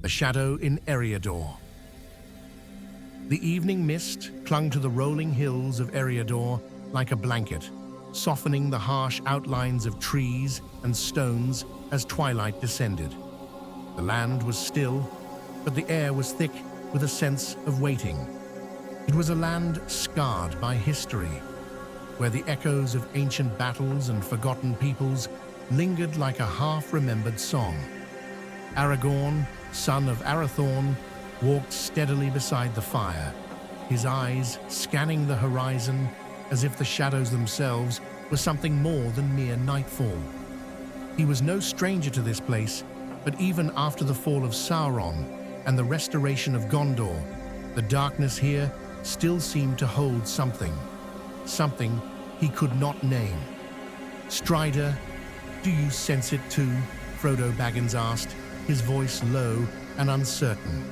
The shadow in Eriador. The evening mist clung to the rolling hills of Eriador like a blanket, softening the harsh outlines of trees and stones as twilight descended. The land was still, but the air was thick with a sense of waiting. It was a land scarred by history, where the echoes of ancient battles and forgotten peoples lingered like a half-remembered song. Aragorn, son of Arathorn, walked steadily beside the fire, his eyes scanning the horizon as if the shadows themselves were something more than mere nightfall. He was no stranger to this place, but even after the fall of Sauron and the restoration of Gondor, the darkness here still seemed to hold something he could not name. "Strider, do you sense it too?" Frodo Baggins asked, his voice low and uncertain.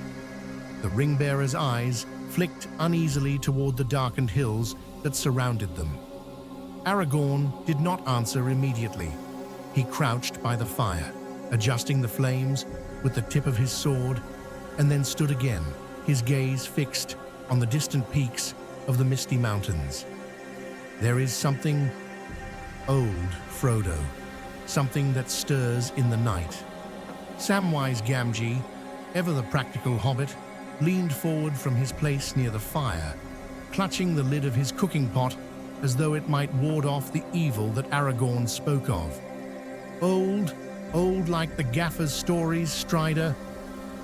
The ring-bearer's eyes flicked uneasily toward the darkened hills that surrounded them. Aragorn did not answer immediately. He crouched by the fire, adjusting the flames with the tip of his sword, and then stood again, his gaze fixed on the distant peaks of the misty mountains. "There is something old, Frodo, something that stirs in the night." Samwise Gamgee, ever the practical hobbit, leaned forward from his place near the fire, clutching the lid of his cooking pot as though it might ward off the evil that Aragorn spoke of. Old like the Gaffer's stories, Strider,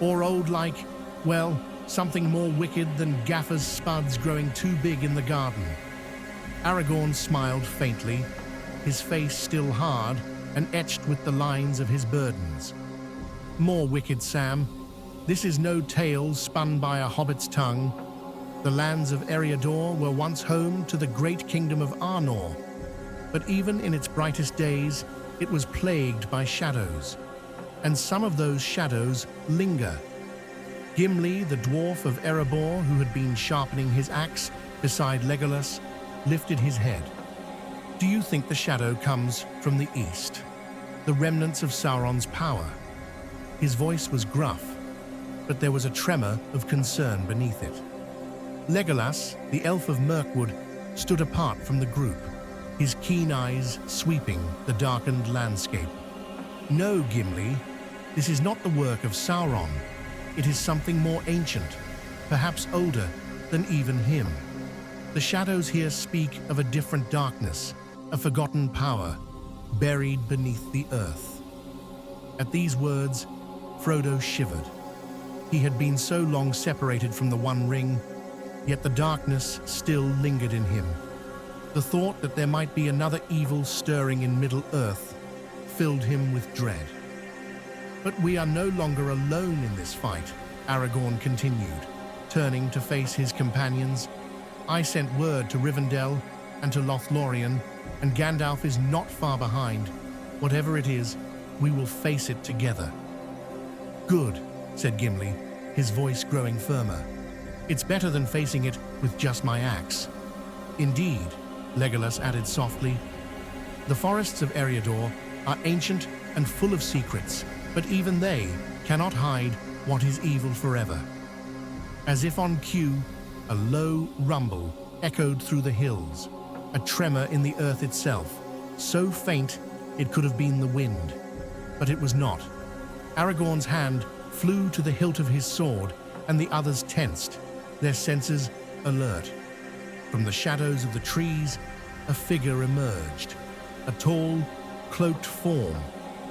or old like, well, something more wicked than Gaffer's spuds growing too big in the garden. Aragorn smiled faintly, his face still hard and etched with the lines of his burdens. "More wicked, Sam. This is no tale spun by a hobbit's tongue. The lands of Eriador were once home to the great kingdom of Arnor, but even in its brightest days, it was plagued by shadows, and some of those shadows linger." Gimli, the dwarf of Erebor, who had been sharpening his axe beside Legolas, lifted his head. "Do you think the shadow comes from the east, the remnants of Sauron's power?" His voice was gruff, but there was a tremor of concern beneath it. Legolas, the elf of Mirkwood, stood apart from the group, his keen eyes sweeping the darkened landscape. "No, Gimli, this is not the work of Sauron. It is something more ancient, perhaps older than even him. The shadows here speak of a different darkness, a forgotten power, buried beneath the earth." At these words, Frodo shivered. He had been so long separated from the One Ring, yet the darkness still lingered in him. The thought that there might be another evil stirring in Middle-earth filled him with dread. "But we are no longer alone in this fight," Aragorn continued, turning to face his companions. "I sent word to Rivendell and to Lothlorien, and Gandalf is not far behind. Whatever it is, we will face it together." "Good," said Gimli, his voice growing firmer. "It's better than facing it with just my axe." "Indeed," Legolas added softly. "The forests of Eriador are ancient and full of secrets, but even they cannot hide what is evil forever." As if on cue, a low rumble echoed through the hills, a tremor in the earth itself, so faint it could have been the wind. But it was not. Aragorn's hand flew to the hilt of his sword, and the others tensed, their senses alert. From the shadows of the trees, a figure emerged, a tall, cloaked form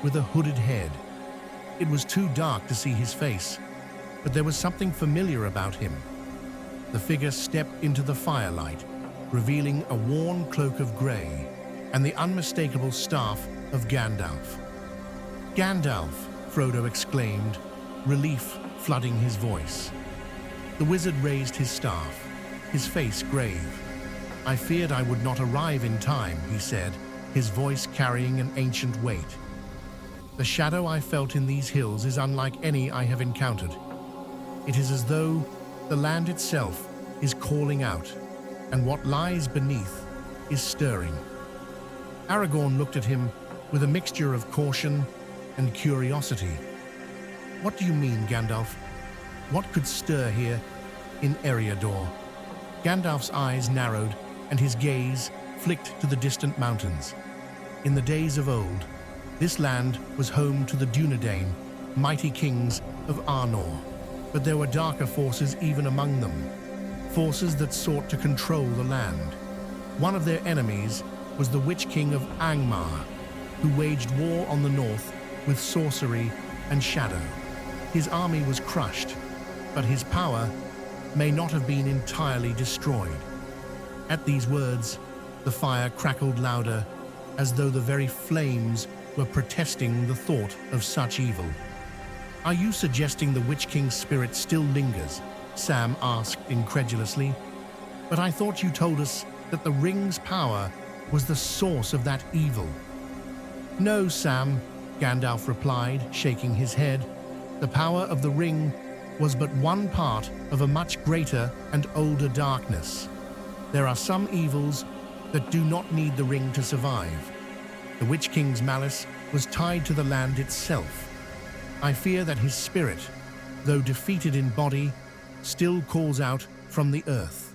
with a hooded head. It was too dark to see his face, but there was something familiar about him. The figure stepped into the firelight, revealing a worn cloak of grey and the unmistakable staff of Gandalf. "Gandalf!" Frodo exclaimed, relief flooding his voice. The wizard raised his staff, his face grave. "I feared I would not arrive in time," he said, his voice carrying an ancient weight. "The shadow I felt in these hills is unlike any I have encountered. It is as though the land itself is calling out, and what lies beneath is stirring." Aragorn looked at him with a mixture of caution and curiosity. What do you mean, Gandalf? What could stir here in Eriador? Gandalf's eyes narrowed and his gaze flicked to the distant mountains. In the days of old, this land was home to the Dunedain, mighty kings of Arnor. But there were darker forces even among them, forces that sought to control the land. One of their enemies was the Witch King of Angmar, who waged war on the north with sorcery and shadow. His army was crushed, but his power may not have been entirely destroyed. At these words, the fire crackled louder, as though the very flames were protesting the thought of such evil. "Are you suggesting the Witch King's spirit still lingers?" Sam asked incredulously. "But I thought you told us that the ring's power was the source of that evil." "No, Sam," Gandalf replied, shaking his head. "The power of the ring was but one part of a much greater and older darkness. There are some evils that do not need the ring to survive. The Witch King's malice was tied to the land itself. I fear that his spirit, though defeated in body, still calls out from the earth."